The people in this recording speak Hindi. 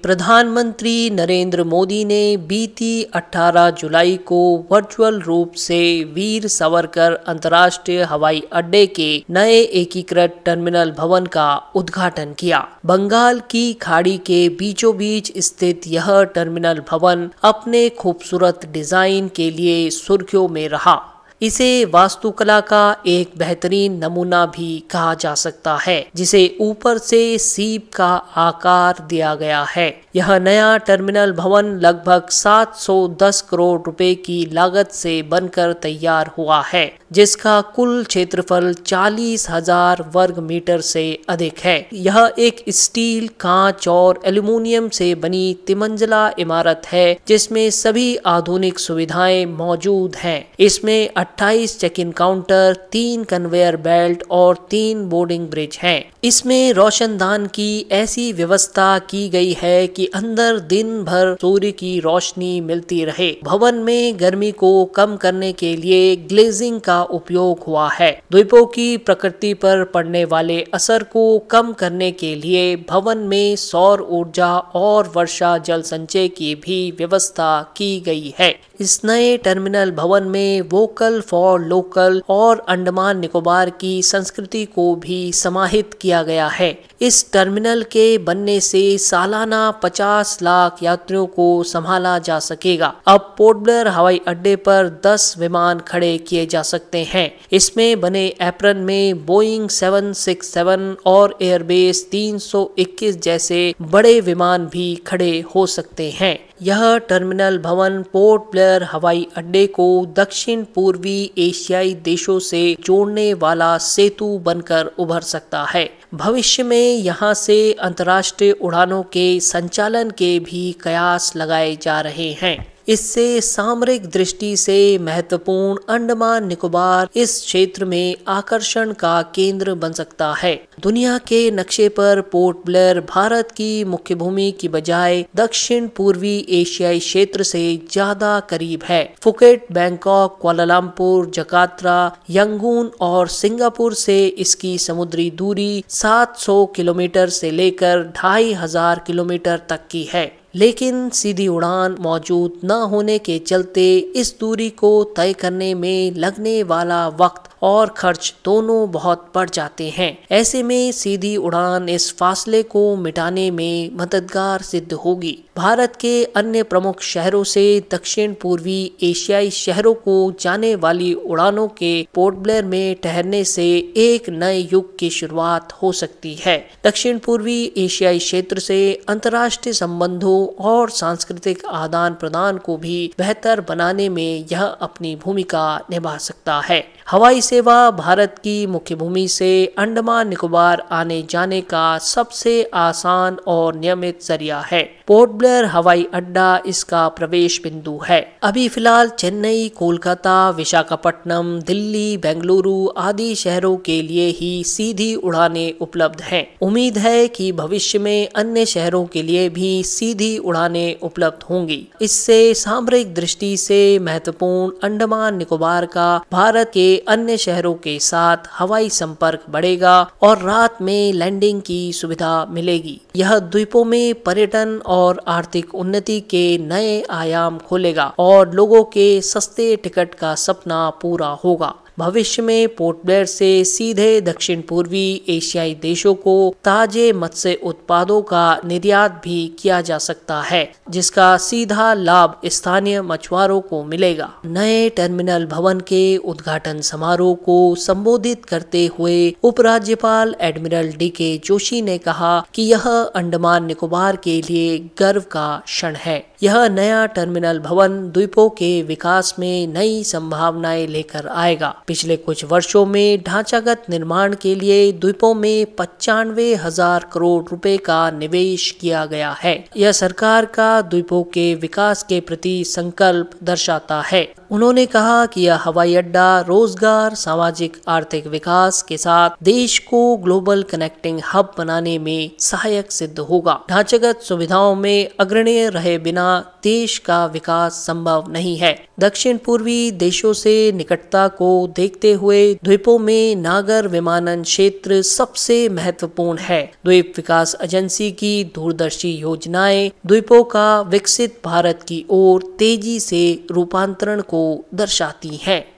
प्रधानमंत्री नरेंद्र मोदी ने बीती 18 जुलाई को वर्चुअल रूप से वीर सावरकर अंतर्राष्ट्रीय हवाई अड्डे के नए एकीकृत टर्मिनल भवन का उद्घाटन किया। बंगाल की खाड़ी के बीचों बीच स्थित यह टर्मिनल भवन अपने खूबसूरत डिजाइन के लिए सुर्खियों में रहा। इसे वास्तुकला का एक बेहतरीन नमूना भी कहा जा सकता है, जिसे ऊपर से सीप का आकार दिया गया है। यह नया टर्मिनल भवन लगभग 710 करोड़ रुपए की लागत से बनकर तैयार हुआ है, जिसका कुल क्षेत्रफल 40,000 वर्ग मीटर से अधिक है। यह एक स्टील, कांच और एल्यूमीनियम से बनी तिमंजिला इमारत है, जिसमें सभी आधुनिक सुविधाएं मौजूद हैं। इसमें 28 check in counter, 3 conveyor belt और 3 बोर्डिंग ब्रिज हैं। इसमें रोशनदान की ऐसी व्यवस्था की गई है कि अंदर दिन भर सूर्य की रोशनी मिलती रहे। भवन में गर्मी को कम करने के लिए ग्लेजिंग का उपयोग हुआ है। द्वीपों की प्रकृति पर पड़ने वाले असर को कम करने के लिए भवन में सौर ऊर्जा और वर्षा जल संचय की भी व्यवस्था की गई है। इस नए टर्मिनल भवन में वोकल फॉर लोकल और अंडमान निकोबार की संस्कृति को भी समाहित किया गया है। इस टर्मिनल के बनने से सालाना 50 लाख यात्रियों को संभाला जा सकेगा। अब पोर्ट ब्लेयर हवाई अड्डे पर 10 विमान खड़े किए जा सकते हैं। इसमें बने एप्रन में बोइंग 767 और एयरबेस 321 जैसे बड़े विमान भी खड़े हो सकते हैं। यह टर्मिनल भवन पोर्ट ब्लेयर हवाई अड्डे को दक्षिण पूर्वी एशियाई देशों से जोड़ने वाला सेतु बनकर उभर सकता है। भविष्य में यहां से अंतर्राष्ट्रीय उड़ानों के संचालन के भी कयास लगाए जा रहे हैं। इससे सामरिक दृष्टि से महत्वपूर्ण अंडमान निकोबार इस क्षेत्र में आकर्षण का केंद्र बन सकता है। दुनिया के नक्शे पर पोर्ट ब्लेयर भारत की मुख्य भूमि की बजाय दक्षिण पूर्वी एशियाई क्षेत्र से ज्यादा करीब है। Phuket, Bangkok, Kuala Lumpur, Jakarta, Yangon और सिंगापुर से इसकी समुद्री दूरी 700 किलोमीटर से लेकर 2500 किलोमीटर तक की है। लेकिन सीधी उड़ान मौजूद न होने के चलते इस दूरी को तय करने में लगने वाला वक्त और खर्च दोनों बहुत बढ़ जाते हैं। ऐसे में सीधी उड़ान इस फासले को मिटाने में मददगार सिद्ध होगी। भारत के अन्य प्रमुख शहरों से दक्षिण पूर्वी एशियाई शहरों को जाने वाली उड़ानों के पोर्ट ब्लेयर में ठहरने से एक नए युग की शुरुआत हो सकती है। दक्षिण पूर्वी एशियाई क्षेत्र से अंतर्राष्ट्रीय संबंधों और सांस्कृतिक आदान प्रदान को भी बेहतर बनाने में यह अपनी भूमिका निभा सकता है। हवाई सेवा भारत की मुख्य भूमि से अंडमान निकोबार आने जाने का सबसे आसान और नियमित जरिया है। पोर्ट ब्लेयर हवाई अड्डा इसका प्रवेश बिंदु है। अभी फिलहाल चेन्नई, कोलकाता, विशाखापट्टनम, दिल्ली, बेंगलुरु आदि शहरों के लिए ही सीधी उड़ानें उपलब्ध हैं। उम्मीद है कि भविष्य में अन्य शहरों के लिए भी सीधी उड़ानें उपलब्ध होंगी। इससे सामरिक दृष्टि से महत्वपूर्ण अंडमान निकोबार का भारत के अन्य शहरों के साथ हवाई संपर्क बढ़ेगा और रात में लैंडिंग की सुविधा मिलेगी। यह द्वीपों में पर्यटन और आर्थिक उन्नति के नए आयाम खोलेगा और लोगों के सस्ते टिकट का सपना पूरा होगा। भविष्य में पोर्ट ब्लेयर से सीधे दक्षिण पूर्वी एशियाई देशों को ताजे मत्स्य उत्पादों का निर्यात भी किया जा सकता है, जिसका सीधा लाभ स्थानीय मछुआरों को मिलेगा। नए टर्मिनल भवन के उद्घाटन समारोह को संबोधित करते हुए उपराज्यपाल एडमिरल DK जोशी ने कहा कि यह अंडमान निकोबार के लिए गर्व का क्षण है। यह नया टर्मिनल भवन द्वीपों के विकास में नई संभावनाएं लेकर आएगा। पिछले कुछ वर्षों में ढांचागत निर्माण के लिए द्वीपों में 95,000 करोड़ रुपए का निवेश किया गया है। यह सरकार का द्वीपों के विकास के प्रति संकल्प दर्शाता है। उन्होंने कहा कि यह हवाई अड्डा रोजगार, सामाजिक आर्थिक विकास के साथ देश को ग्लोबल कनेक्टिंग हब बनाने में सहायक सिद्ध होगा। ढांचागत सुविधाओं में अग्रणी रहे बिना देश का विकास संभव नहीं है। दक्षिण पूर्वी देशों से निकटता को देखते हुए द्वीपों में नागर विमानन क्षेत्र सबसे महत्वपूर्ण है। द्वीप विकास एजेंसी की दूरदर्शी योजनाएं द्वीपों का विकसित भारत की ओर तेजी से रूपांतरण को दर्शाती हैं।